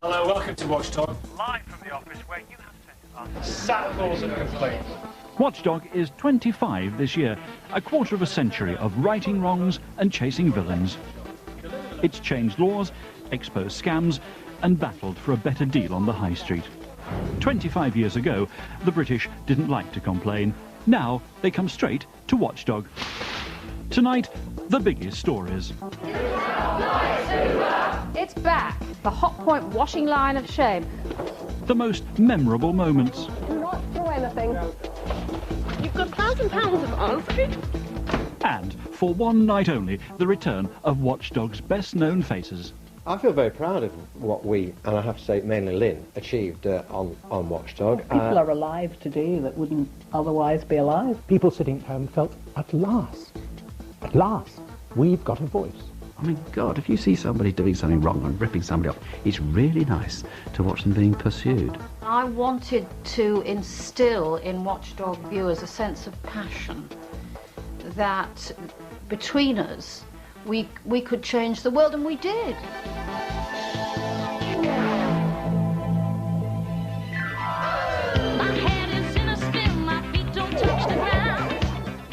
Hello, welcome to Watchdog. Live from the office where you have sent us. Samples and complaints. Watchdog is 25 this year, a quarter of a century of righting wrongs and chasing villains. It's changed laws, exposed scams, and battled for a better deal on the high street. 25 years ago, the British didn't like to complain. Now they come straight to Watchdog. Tonight, the biggest stories. It's back, the Hot Point washing line of shame. The most memorable moments. Do not throw anything. You've got £1,000 of oil. And, for one night only, the return of Watchdog's best-known faces. I feel very proud of what we, and I have to say mainly Lynne, achieved on Watchdog. People are alive today that wouldn't otherwise be alive. People sitting at home felt, at last, we've got a voice. I mean, God, if you see somebody doing something wrong and ripping somebody off, it's really nice to watch them being pursued. I wanted to instill in Watchdog viewers a sense of passion that between us we could change the world, and we did.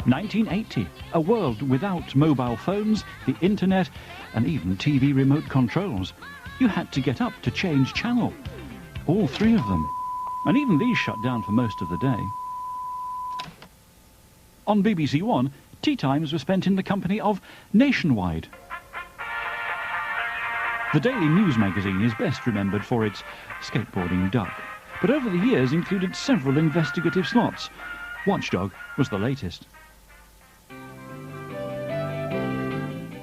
1980, a world without mobile phones, the internet, and even TV remote controls. You had to get up to change channel. All three of them. And even these shut down for most of the day. On BBC One, tea times were spent in the company of Nationwide. The daily news magazine is best remembered for its skateboarding duck, but over the years included several investigative slots. Watchdog was the latest.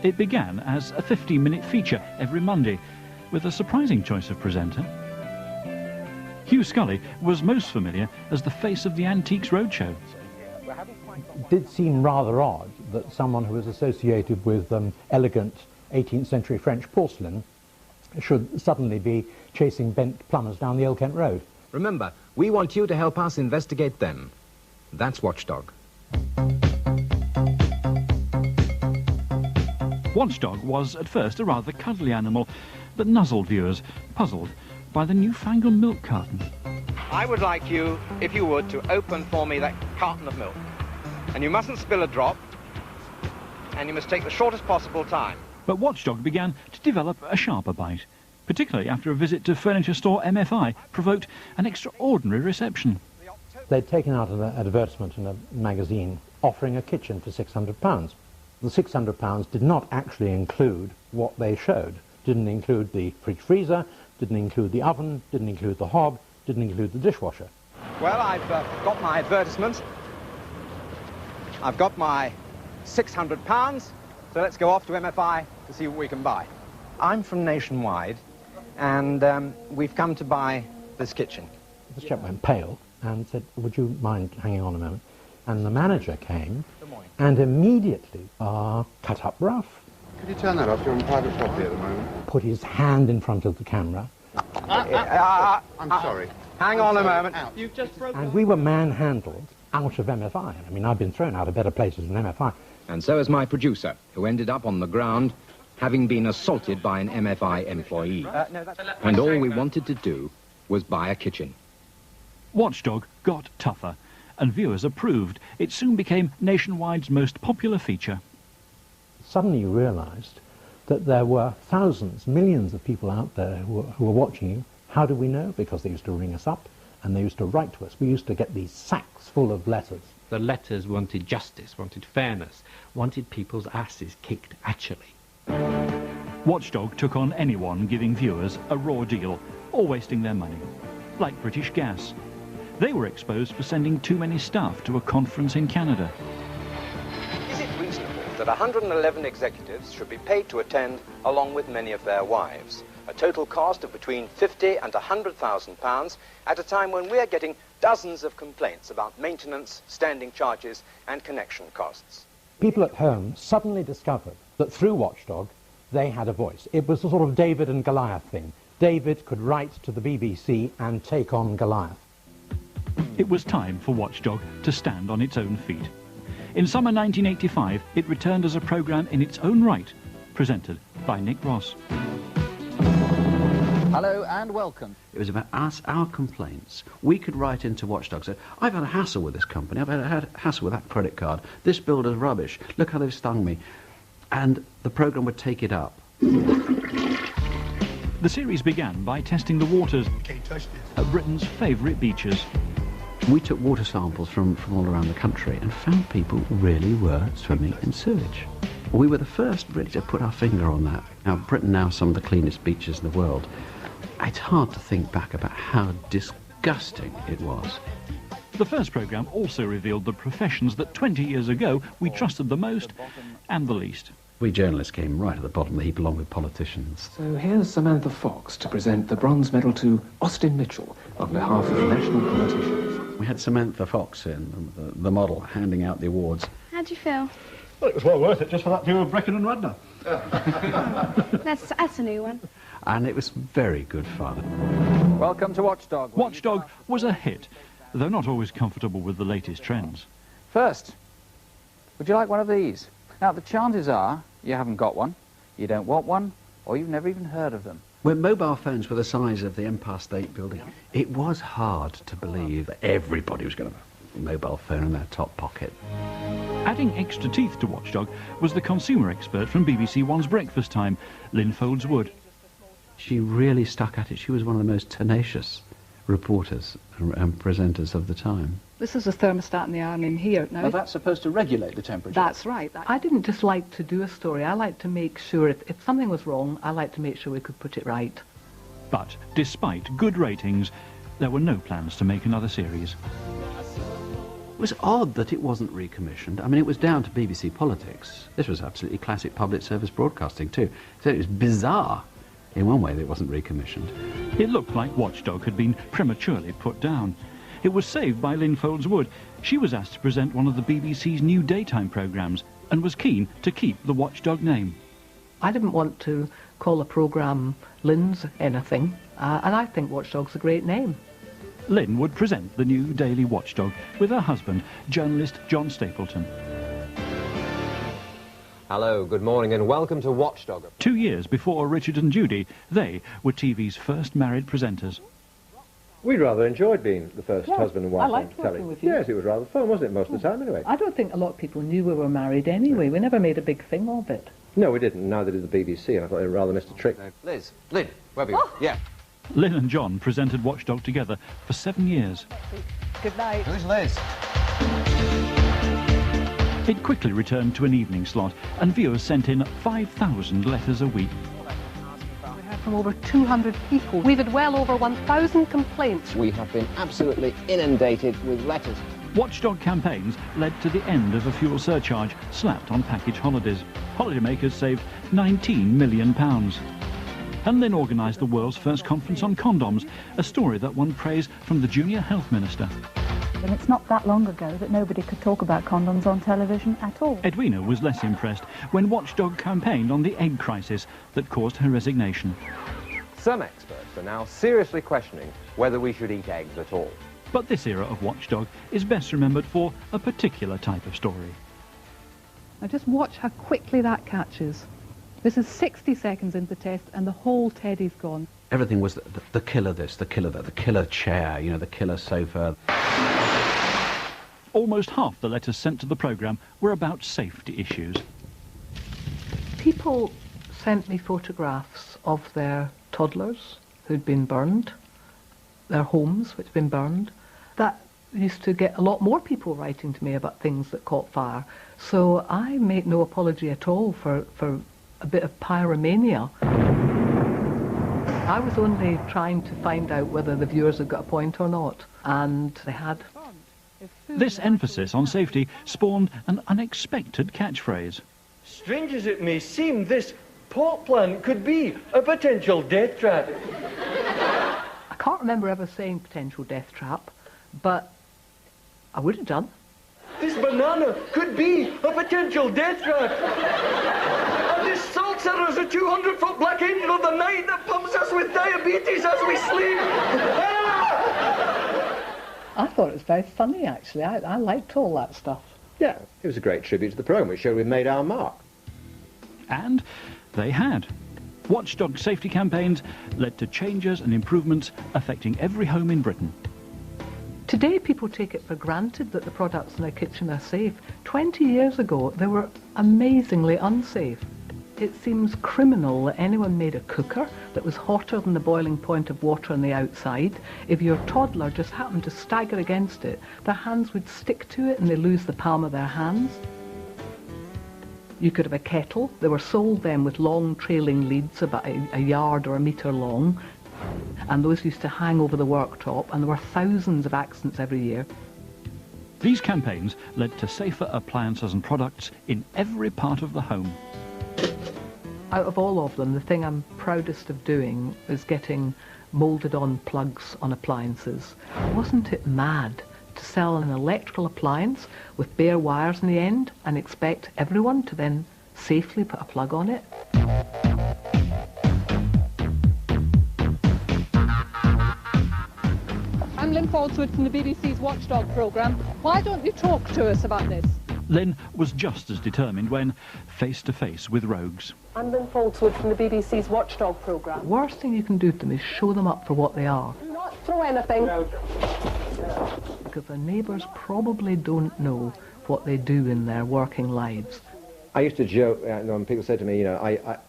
It began as a 15-minute feature every Monday, with a surprising choice of presenter. Hugh Scully was most familiar as the face of the Antiques Roadshow. It did seem rather odd that someone who was associated with elegant 18th century French porcelain should suddenly be chasing bent plumbers down the Old Kent Road. Remember, we want you to help us investigate them. That's Watchdog. Watchdog was at first a rather cuddly animal that nuzzled viewers, puzzled by the newfangled milk carton. I would like you, if you would, to open for me that carton of milk. And you mustn't spill a drop, and you must take the shortest possible time. But Watchdog began to develop a sharper bite, particularly after a visit to furniture store MFI provoked an extraordinary reception. They'd taken out an advertisement in a magazine offering a kitchen for £600. The £600 did not actually include what they showed. Didn't include the fridge freezer, didn't include the oven, didn't include the hob, didn't include the dishwasher. Well, I've got my advertisement. I've got my £600, so let's go off to MFI to see what we can buy. I'm from Nationwide, and we've come to buy this kitchen. This chap went pale and said, would you mind hanging on a moment? And the manager came and immediately cut up rough. Could you turn that off? You're on private property at the moment. Put his hand in front of the camera. I'm sorry. Hang on a moment. You've just broken. And we were manhandled out of MFI. I mean, I've been thrown out of better places than MFI. And so is my producer, who ended up on the ground having been assaulted by an MFI employee. And all we wanted to do was buy a kitchen. Watchdog got tougher, and viewers approved. It soon became Nationwide's most popular feature. Suddenly you realised that there were thousands, millions of people out there who were watching you. How do we know? Because they used to ring us up and they used to write to us. We used to get these sacks full of letters. The letters wanted justice, wanted fairness, wanted people's asses kicked, actually. Watchdog took on anyone giving viewers a raw deal or wasting their money, like British Gas. They were exposed for sending too many staff to a conference in Canada. Is it reasonable that 111 executives should be paid to attend along with many of their wives? A total cost of between £50,000 and £100,000 at a time when we're getting dozens of complaints about maintenance, standing charges and connection costs. People at home suddenly discovered that through Watchdog they had a voice. It was a sort of David and Goliath thing. David could write to the BBC and take on Goliath. It was time for Watchdog to stand on its own feet. In summer 1985, it returned as a programme in its own right, presented by Nick Ross. Hello and welcome. It was about us, our complaints. We could write into Watchdog, say, I've had a hassle with this company, I've had a hassle with that credit card, this builder's rubbish, look how they've stung me. And the programme would take it up. The series began by testing the waters at Britain's favourite beaches. We took water samples from all around the country and found people really were swimming in sewage. We were the first really to put our finger on that. Now, Britain now some of the cleanest beaches in the world. It's hard to think back about how disgusting it was. The first programme also revealed the professions that 20 years ago we trusted the most and the least. We journalists came right at the bottom of the heap along with politicians. So here's Samantha Fox to present the bronze medal to Austin Mitchell on behalf of national politicians. We had Samantha Fox in, the model, handing out the awards. How'd you feel? Well, it was well worth it just for that view of Brecon and Radnor. That's a new one. And it was very good fun. Welcome to Watchdog. Watchdog was a hit, though not always comfortable with the latest trends. First, would you like one of these? Now, the chances are you haven't got one, you don't want one, or you've never even heard of them. When mobile phones were the size of the Empire State Building, it was hard to believe that everybody was going to have a mobile phone in their top pocket. Adding extra teeth to Watchdog was the consumer expert from BBC One's Breakfast Time, Lynne Faulds Wood. She really stuck at it. She was one of the most tenacious reporters and presenters of the time. This is a thermostat in the iron in here. Now, that's supposed to regulate the temperature. That's right. I didn't just like to do a story. I like to make sure if something was wrong, I like to make sure we could put it right. But despite good ratings, there were no plans to make another series. It was odd that it wasn't recommissioned. I mean, it was down to BBC Politics. This was absolutely classic public service broadcasting too. So it was bizarre in one way that it wasn't recommissioned. It looked like Watchdog had been prematurely put down. It was saved by Lynne Folds Wood. She was asked to present one of the BBC's new daytime programmes and was keen to keep the Watchdog name. I didn't want to call a programme Lynne's anything, and I think Watchdog's a great name. Lynne would present the new daily Watchdog with her husband, journalist John Stapleton. Hello, good morning and welcome to Watchdog. 2 years before Richard and Judy, they were TV's first married presenters. We rather enjoyed being the first husband and wife I liked on telly. working with you. Yes, it was rather fun, wasn't it, most of the time anyway? I don't think a lot of people knew we were married anyway. We never made a big thing of it. No, we didn't. Neither did the BBC, and I thought they rather missed a trick. Liz, Lynn, where have you gone? Yeah. Lynne and John presented Watchdog together for 7 years. Good night. Who's Liz? It quickly returned to an evening slot, and viewers sent in 5,000 letters a week. We heard from over 200 people. We've had well over 1,000 complaints. We have been absolutely inundated with letters. Watchdog campaigns led to the end of a fuel surcharge slapped on package holidays. Holidaymakers saved £19 million. And Lynne organised the world's first conference on condoms, a story that won praise from the junior health minister. And it's not that long ago that nobody could talk about condoms on television at all. Edwina was less impressed when Watchdog campaigned on the egg crisis that caused her resignation. Some experts are now seriously questioning whether we should eat eggs at all. But this era of Watchdog is best remembered for a particular type of story. Now just watch how quickly that catches. This is 60 seconds into the test and the whole teddy's gone. Everything was the killer this, the killer that, the killer chair, you know, the killer sofa. Almost half the letters sent to the programme were about safety issues. People sent me photographs of their toddlers who'd been burned, their homes which had been burned. That used to get a lot more people writing to me about things that caught fire. So I make no apology at all for a bit of pyromania. I was only trying to find out whether the viewers had got a point or not, and they had. This emphasis on safety spawned an unexpected catchphrase. Strange as it may seem, this pot plant could be a potential death trap. I can't remember ever saying potential death trap, but I would have done. This banana could be a potential death trap. And this salt cellar is a 200-foot black engine of the night that pumps us with diabetes as we sleep. I thought it was very funny, actually. I liked all that stuff. Yeah, it was a great tribute to the programme, which showed we'd made our mark. And they had. Watchdog safety campaigns led to changes and improvements affecting every home in Britain. Today people take it for granted that the products in their kitchen are safe. 20 years ago they were amazingly unsafe. It seems criminal that anyone made a cooker that was hotter than the boiling point of water on the outside. If your toddler just happened to stagger against it, their hands would stick to it and they lose the palm of their hands. You could have a kettle. They were sold then with long trailing leads, about a yard or a metre long, and those used to hang over the worktop, and there were thousands of accidents every year. These campaigns led to safer appliances and products in every part of the home. Out of all of them, the thing I'm proudest of doing is getting moulded-on plugs on appliances. Wasn't it mad to sell an electrical appliance with bare wires in the end and expect everyone to then safely put a plug on it? I'm Lynne Faulds Wood from the BBC's Watchdog programme. Why don't you talk to us about this? Lynne was just as determined when face to face with rogues. I'm Lynne Faulds Wood from the BBC's Watchdog programme. The worst thing you can do to them is show them up for what they are. Do not throw anything. Because the neighbours probably don't know what they do in their working lives. I used to joke, when people said to me, you know,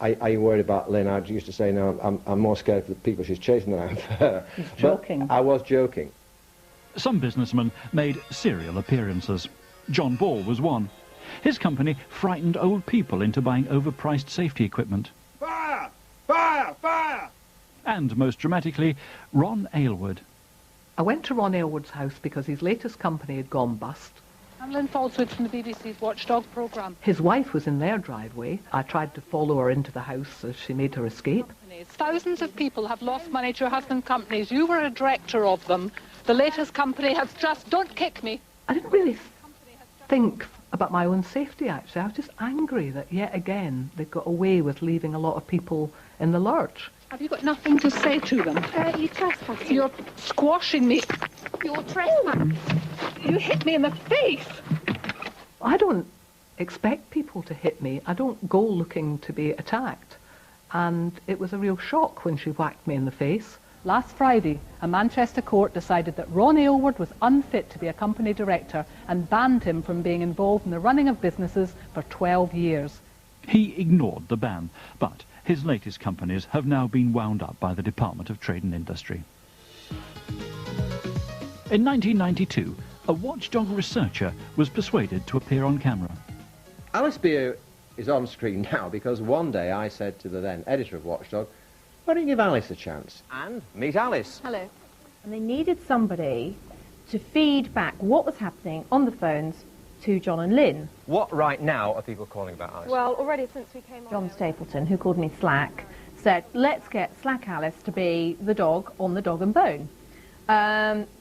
are you worried about Lynne? I used to say, no, I'm more scared for the people she's chasing than I am for her. He's joking. But I was joking. Some businessmen made serial appearances. John Ball was one. His company frightened old people into buying overpriced safety equipment. Fire! Fire! Fire! And, most dramatically, Ron Aylward. I went to Ron Aylward's house because his latest company had gone bust. I'm Lynne Faulds Wood from the BBC's Watchdog programme. His wife was in their driveway. I tried to follow her into the house as she made her escape. Thousands of people have lost money to your husband's companies. You were a director of them. The latest company has just... Don't kick me. I didn't really think about my own safety, actually. I was just angry that yet again they got away with leaving a lot of people in the lurch. Have you got nothing to say to them? You trespassing. You're squashing me. You're trespassing. You hit me in the face. I don't expect people to hit me. I don't go looking to be attacked. And it was a real shock when she whacked me in the face. Last Friday, a Manchester court decided that Ron Aylward was unfit to be a company director and banned him from being involved in the running of businesses for 12 years. He ignored the ban, but his latest companies have now been wound up by the Department of Trade and Industry. In 1992, a watchdog researcher was persuaded to appear on camera. Alice Beer is on screen now because one day I said to the then editor of Watchdog, why don't you give Alice a chance? And meet Alice. Hello. And they needed somebody to feed back what was happening on the phones to John and Lynne. What right now are people calling about Alice? Well, already since we came on... John Stapleton, who called me Slack, said, let's get Slack Alice to be the dog on the Dog and Bone,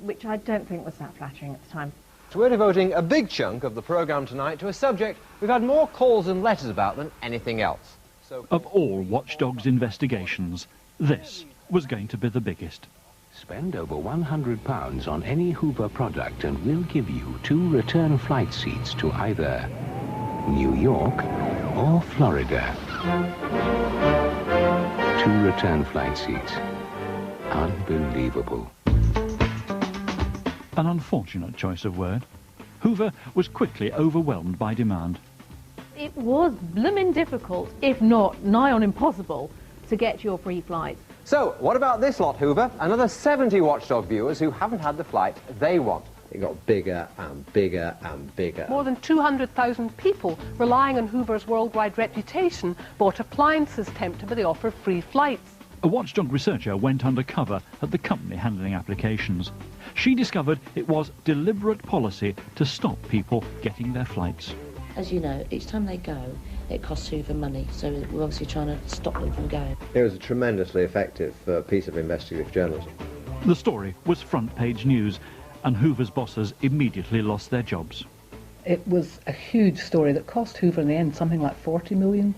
which I don't think was that flattering at the time. So we're devoting a big chunk of the programme tonight to a subject we've had more calls and letters about than anything else. So, of all Watchdog's investigations, this was going to be the biggest. Spend over £100 on any Hoover product and we'll give you 2 return flight seats to either New York or Florida. 2 return flight seats. Unbelievable. An unfortunate choice of word. Hoover was quickly overwhelmed by demand. It was blooming difficult, if not nigh on impossible, to get your free flights. So, what about this lot, Hoover? Another 70 Watchdog viewers who haven't had the flight they want. It got bigger and bigger and bigger. More than 200,000 people, relying on Hoover's worldwide reputation, bought appliances tempted by the offer of free flights. A Watchdog researcher went undercover at the company handling applications. She discovered it was deliberate policy to stop people getting their flights. As you know, each time they go, it costs Hoover money, so we're obviously trying to stop them from going. It was a tremendously effective piece of investigative journalism. The story was front-page news, and Hoover's bosses immediately lost their jobs. It was a huge story that cost Hoover in the end something like £40 million.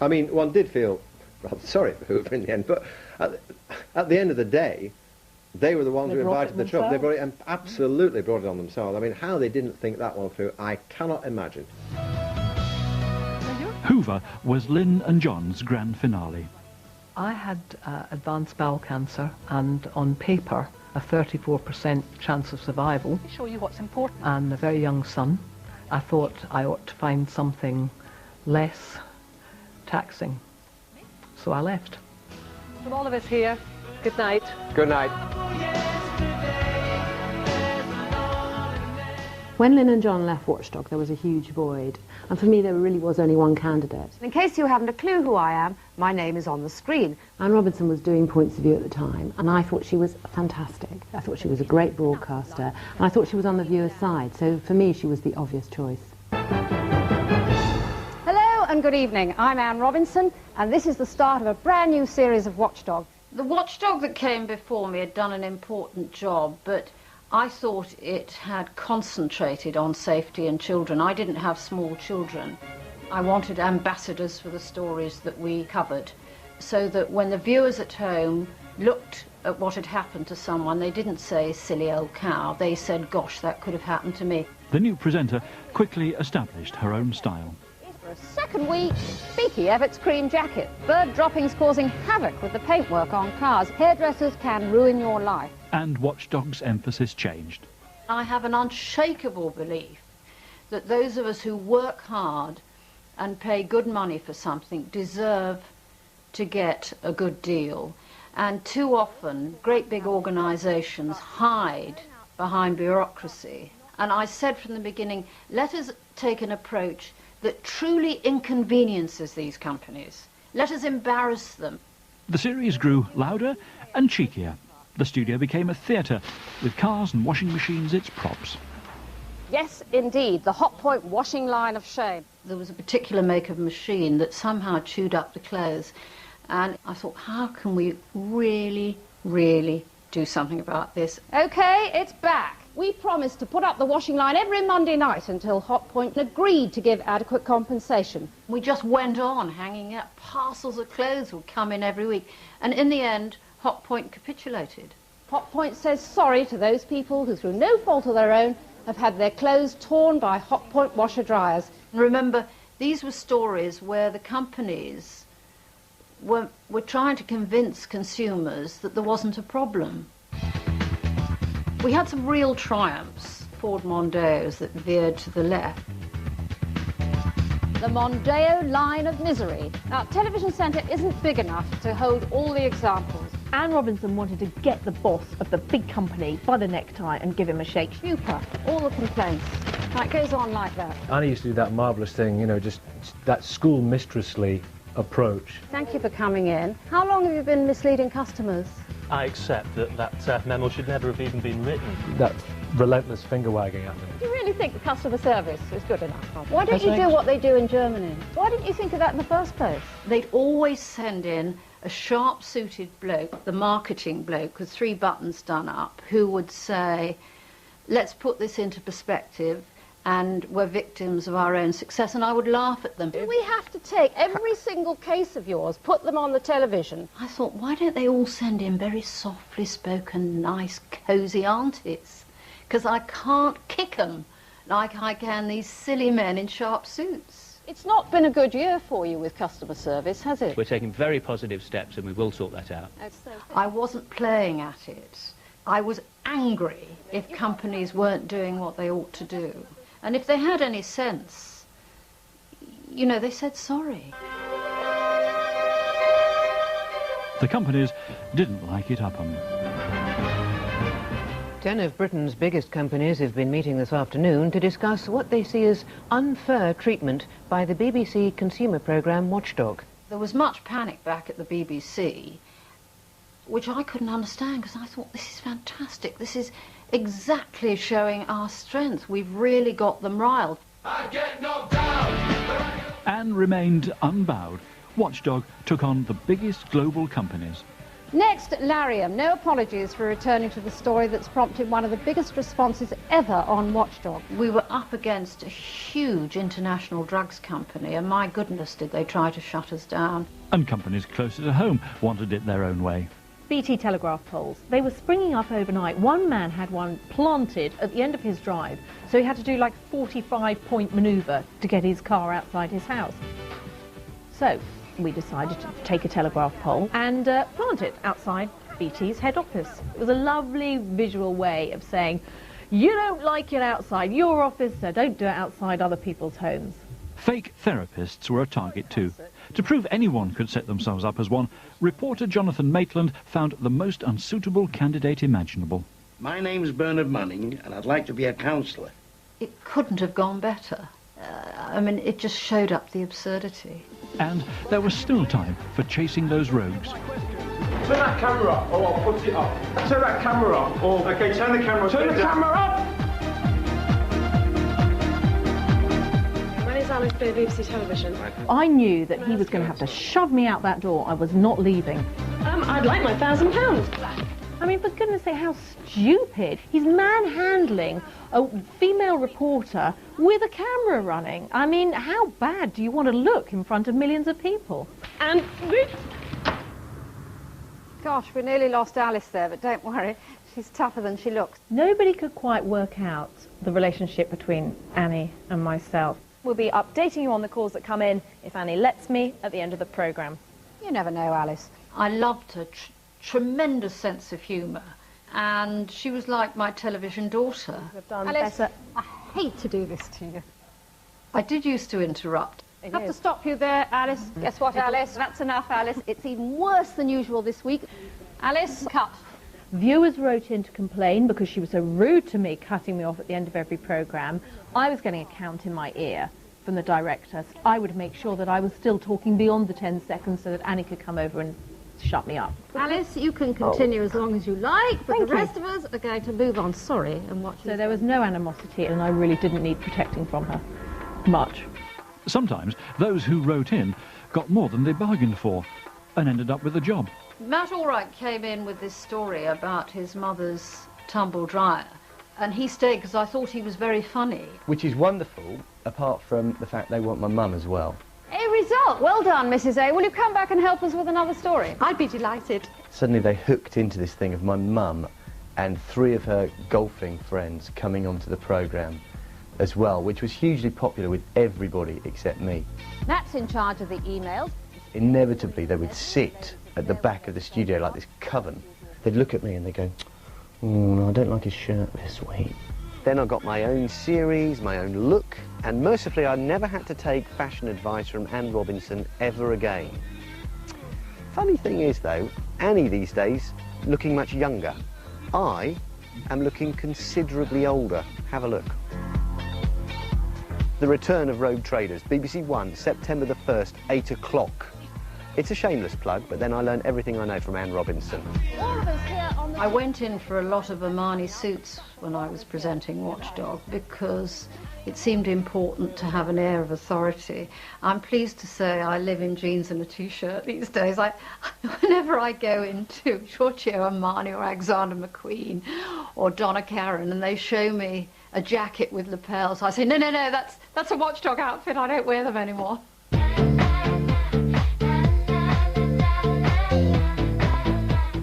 I mean, one did feel rather sorry for Hoover in the end, but at the end of the day, they were the ones who invited the trouble. They brought it, absolutely brought it on themselves. I mean, how they didn't think that one through, I cannot imagine. Hoover was Lynne and John's grand finale. I had advanced bowel cancer, and on paper a 34% chance of survival. Show you what's important. And a very young son. I thought I ought to find something less taxing. So I left. From all of us here, good night. Good night. When Lynne and John left Watchdog, there was a huge void. And for me, there really was only one candidate. In case you haven't a clue who I am, my name is on the screen. Anne Robinson was doing Points of View at the time, and I thought she was fantastic. I thought she was a great broadcaster, and I thought she was on the viewer's side. So for me, she was the obvious choice. Hello and good evening. I'm Anne Robinson, and this is the start of a brand new series of Watchdog. The Watchdog that came before me had done an important job, but I thought it had concentrated on safety and children. I didn't have small children. I wanted ambassadors for the stories that we covered, so that when the viewers at home looked at what had happened to someone, they didn't say, silly old cow. They said, gosh, that could have happened to me. The new presenter quickly established her own style. For a second week, Beaky Everett's cream jacket. Bird droppings causing havoc with the paintwork on cars. Hairdressers can ruin your life. And Watchdog's emphasis changed. I have an unshakable belief that those of us who work hard and pay good money for something deserve to get a good deal. And too often, great big organisations hide behind bureaucracy. And I said from the beginning, let us take an approach that truly inconveniences these companies. Let us embarrass them. The series grew louder and cheekier. The studio became a theatre, with cars and washing machines its props. Yes, indeed, the Hot Point washing line of shame. There was a particular make of machine that somehow chewed up the clothes. And I thought, how can we really, really do something about this? OK, it's back. We promised to put up the washing line every Monday night until Hot Point agreed to give adequate compensation. We just went on hanging up. Parcels of clothes would come in every week. And in the end, Hot Point capitulated. Hot Point says sorry to those people who, through no fault of their own, have had their clothes torn by Hot Point washer dryers. And remember, these were stories where the companies were trying to convince consumers that there wasn't a problem. We had some real triumphs. Ford Mondeos that veered to the left. The Mondeo line of misery. Now, Television Centre isn't big enough to hold all the examples. Anne Robinson wanted to get the boss of the big company by the necktie and give him a shake. Super, all the complaints. It goes on like that. Annie used to do that marvellous thing, you know, just that school mistressly approach. Thank you for coming in. How long have you been misleading customers? I accept that memo should never have even been written. That relentless finger wagging at me. Do you really think the customer service is good enough? Why don't you do what they do in Germany? Why didn't you think of that in the first place? They'd always send in a sharp-suited bloke, the marketing bloke with 3 buttons done up, who would say, let's put this into perspective, and we're victims of our own success, and I would laugh at them. Do we have to take every single case of yours, put them on the television? I thought, why don't they all send in very softly spoken, nice, cosy aunties? Because I can't kick them like I can these silly men in sharp suits. It's not been a good year for you with customer service, has it? We're taking very positive steps and we will sort that out. I wasn't playing at it. I was angry if companies weren't doing what they ought to do. And if they had any sense, you know, they said sorry. The companies didn't like it Upham. 10 of Britain's biggest companies have been meeting this afternoon to discuss what they see as unfair treatment by the BBC consumer programme Watchdog. There was much panic back at the BBC, which I couldn't understand, because I thought, this is fantastic. This is exactly showing our strength. We've really got them riled. Anne remained unbowed. Watchdog took on the biggest global companies. Next, Lariam. No apologies for returning to the story that's prompted one of the biggest responses ever on Watchdog. We were up against a huge international drugs company, and my goodness, did they try to shut us down. And companies closer to home wanted it their own way. BT Telegraph poles. They were springing up overnight. One man had one planted at the end of his drive, so he had to do like 45-point manoeuvre to get his car outside his house. So, we decided to take a telegraph pole and plant it outside BT's head office. It was a lovely visual way of saying, you don't like it outside your office, so don't do it outside other people's homes. Fake therapists were a target too. To prove anyone could set themselves up as one, reporter Jonathan Maitland found the most unsuitable candidate imaginable. My name's Bernard Manning, and I'd like to be a counsellor. It couldn't have gone better. I mean, it just showed up the absurdity. And there was still time for chasing those rogues. Turn that camera up, or I'll put it up. Turn that camera up, or... OK, turn the camera up. Turn the camera up! My name's Alice for BBC Television. I knew that he was going to have to shove me out that door. I was not leaving. I'd like my £1,000. I mean, for goodness sake, how stupid. He's manhandling a female reporter with a camera running. I mean, how bad do you want to look in front of millions of people? And... Gosh, we nearly lost Alice there, but don't worry. She's tougher than she looks. Nobody could quite work out the relationship between Annie and myself. We'll be updating you on the calls that come in, if Annie lets me, at the end of the programme. You never know, Alice. I loved her. Tremendous sense of humour, and she was like my television daughter. Alice, I hate to do this to you. I did used to interrupt. I have to stop you there, Alice. Guess what, Alice? That's enough, Alice. It's even worse than usual this week. Alice, cut. Viewers wrote in to complain because she was so rude to me, cutting me off at the end of every programme. I was getting a count in my ear from the director. I would make sure that I was still talking beyond the 10 seconds so that Annie could come over and shut me up. Alice, you can continue as long as you like, but the rest of us are going to move on, sorry, and watch. So there was no animosity, and I really didn't need protecting from her. Much. Sometimes those who wrote in got more than they bargained for and ended up with a job. Matt Allwright came in with this story about his mother's tumble dryer, and he stayed because I thought he was very funny. Which is wonderful, apart from the fact they want my mum as well. A result! Well done, Mrs. A. Will you come back and help us with another story? I'd be delighted. Suddenly they hooked into this thing of my mum and 3 of her golfing friends coming onto the programme as well, which was hugely popular with everybody except me. Nat's in charge of the emails. Inevitably they would sit at the back of the studio like this coven. They'd look at me and they'd go, oh, no, I don't like his shirt this week. Then I got my own series, my own look, and mercifully I never had to take fashion advice from Anne Robinson ever again. Funny thing is though, Annie these days looking much younger. I am looking considerably older. Have a look. The Return of Rogue Traders, BBC One, September the 1st, 8 o'clock. It's a shameless plug, but then I learned everything I know from Anne Robinson. I went in for a lot of Armani suits when I was presenting Watchdog because it seemed important to have an air of authority. I'm pleased to say I live in jeans and a t-shirt these days. Whenever I go into Giorgio Armani or Alexander McQueen or Donna Karan and they show me a jacket with lapels, I say, no, that's a Watchdog outfit. I don't wear them anymore.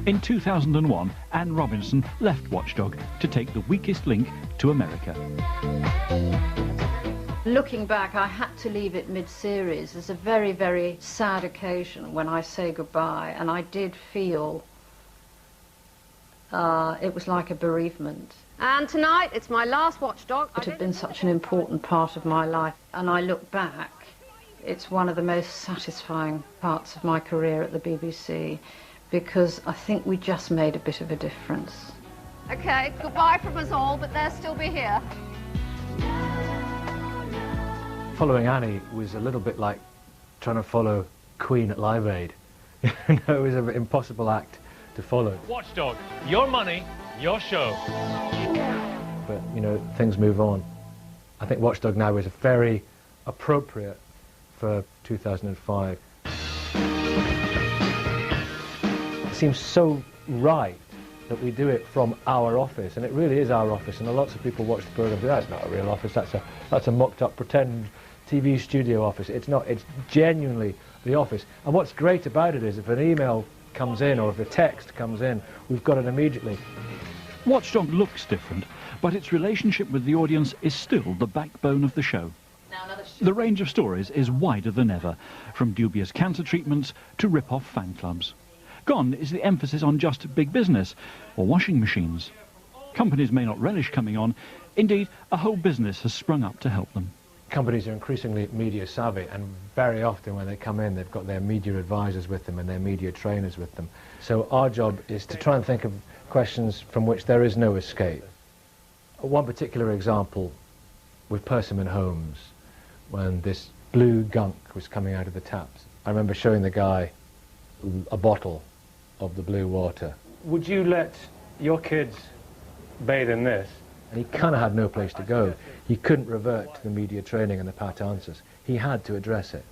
In 2001, Anne Robinson left Watchdog to take the weakest link to America. Looking back, I had to leave it mid-series. It's a very, very sad occasion when I say goodbye, and I did feel it was like a bereavement. And tonight, it's my last Watchdog. It had been such an important part of my life, and I look back, it's one of the most satisfying parts of my career at the BBC, because I think we just made a bit of a difference. OK, goodbye from us all, but they'll still be here. Following Annie was a little bit like trying to follow Queen at Live Aid. It was an impossible act to follow. Watchdog, your money, your show. But, you know, things move on. I think Watchdog now is very appropriate for 2005. It seems so right that we do it from our office, and it really is our office, and lots of people watch the programme and say, that's not a real office, that's a mocked up pretend TV studio office. It's not, it's genuinely the office. And what's great about it is if an email comes in or if a text comes in, we've got it immediately. Watchdog looks different, but its relationship with the audience is still the backbone of the show. Now another The range of stories is wider than ever, from dubious cancer treatments to rip-off fan clubs. Gone is the emphasis on just big business or washing machines. Companies may not relish coming on. Indeed, a whole business has sprung up to help them. Companies are increasingly media savvy, and very often when they come in they've got their media advisors with them and their media trainers with them. So our job is to try and think of questions from which there is no escape. One particular example with Persimmon Homes, when this blue gunk was coming out of the taps. I remember showing the guy a bottle of the blue water. Would you let your kids bathe in this? And he kind of had no place to go. He couldn't revert to the media training and the pat answers. He had to address it.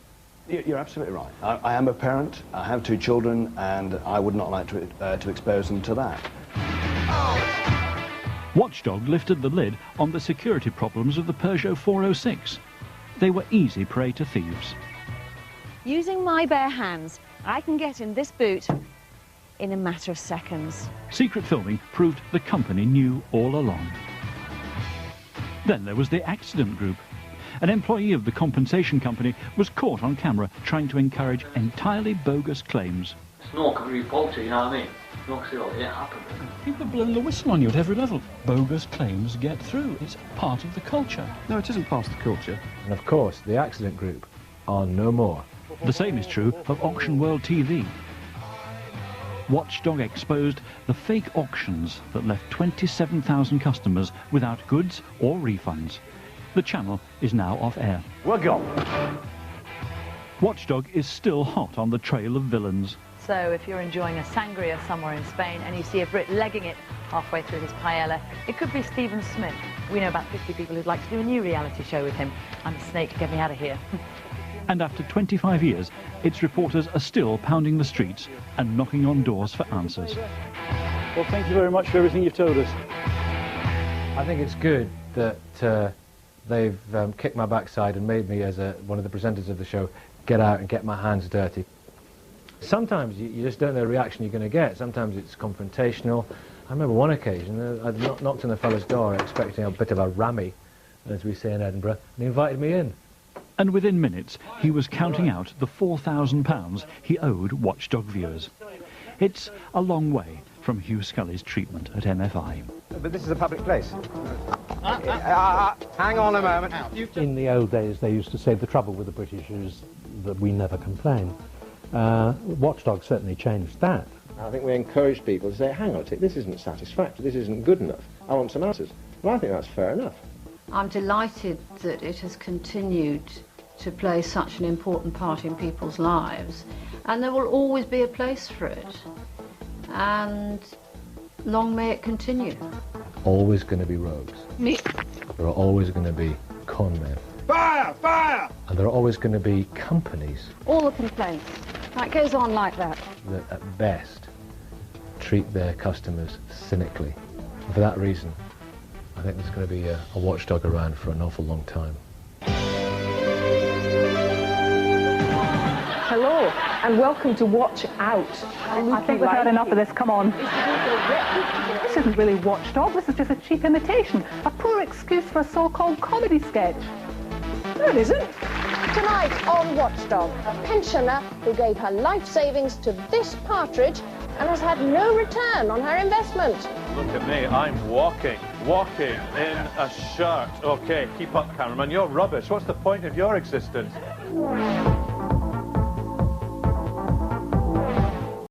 You're absolutely right. I am a parent, I have 2 children, and I would not like to expose them to that. Watchdog lifted the lid on the security problems of the Peugeot 406. They were easy prey to thieves. Using my bare hands, I can get in this boot in a matter of seconds. Secret filming proved the company knew all along. Then there was the accident group. An employee of the compensation company was caught on camera trying to encourage entirely bogus claims. It's not completely faulty, you know what I mean? Not because it happened. People are blowing the whistle on you at every level. Bogus claims get through. It's part of the culture. No, it isn't part of the culture. And of course, the accident group are no more. The same is true of Auction World TV. Watchdog exposed the fake auctions that left 27,000 customers without goods or refunds. The channel is now off air. We're gone. Watchdog is still hot on the trail of villains. So if you're enjoying a sangria somewhere in Spain and you see a Brit legging it halfway through his paella, it could be Stephen Smith. We know about 50 people who'd like to do a new reality show with him. I'm a snake, get me out of here. And after 25 years, its reporters are still pounding the streets and knocking on doors for answers. Well, thank you very much for everything you've told us. I think it's good that they've kicked my backside and made me, as one of the presenters of the show, get out and get my hands dirty. Sometimes you just don't know the reaction you're going to get. Sometimes it's confrontational. I remember one occasion, I knocked on the fella's door expecting a bit of a rammy, as we say in Edinburgh, and he invited me in. And within minutes, he was counting out the £4,000 he owed Watchdog viewers. It's a long way from Hugh Scully's treatment at MFI. But this is a public place. Hang on a moment. In the old days, they used to say the trouble with the British is that we never complain. Watchdog certainly changed that. I think we encourage people to say, hang on a tick, this isn't satisfactory, this isn't good enough. I want some answers. Well, I think that's fair enough. I'm delighted that it has continued to play such an important part in people's lives, and there will always be a place for it, and long may it continue. Always going to be rogues. Me. There are always going to be con men. Fire! Fire! And there are always going to be companies All the complaints. That goes on like that. that at best treat their customers cynically. And for that reason, I think there's going to be a watchdog around for an awful long time. Hello, and welcome to Watch Out. I think we've had enough of this, come on. This isn't really Watchdog, this is just a cheap imitation. A poor excuse for a so-called comedy sketch. No, it isn't. Tonight on Watchdog, a pensioner who gave her life savings to this partridge and has had no return on her investment. Look at me, I'm walking in a shirt. Okay, keep up, cameraman, you're rubbish. What's the point of your existence?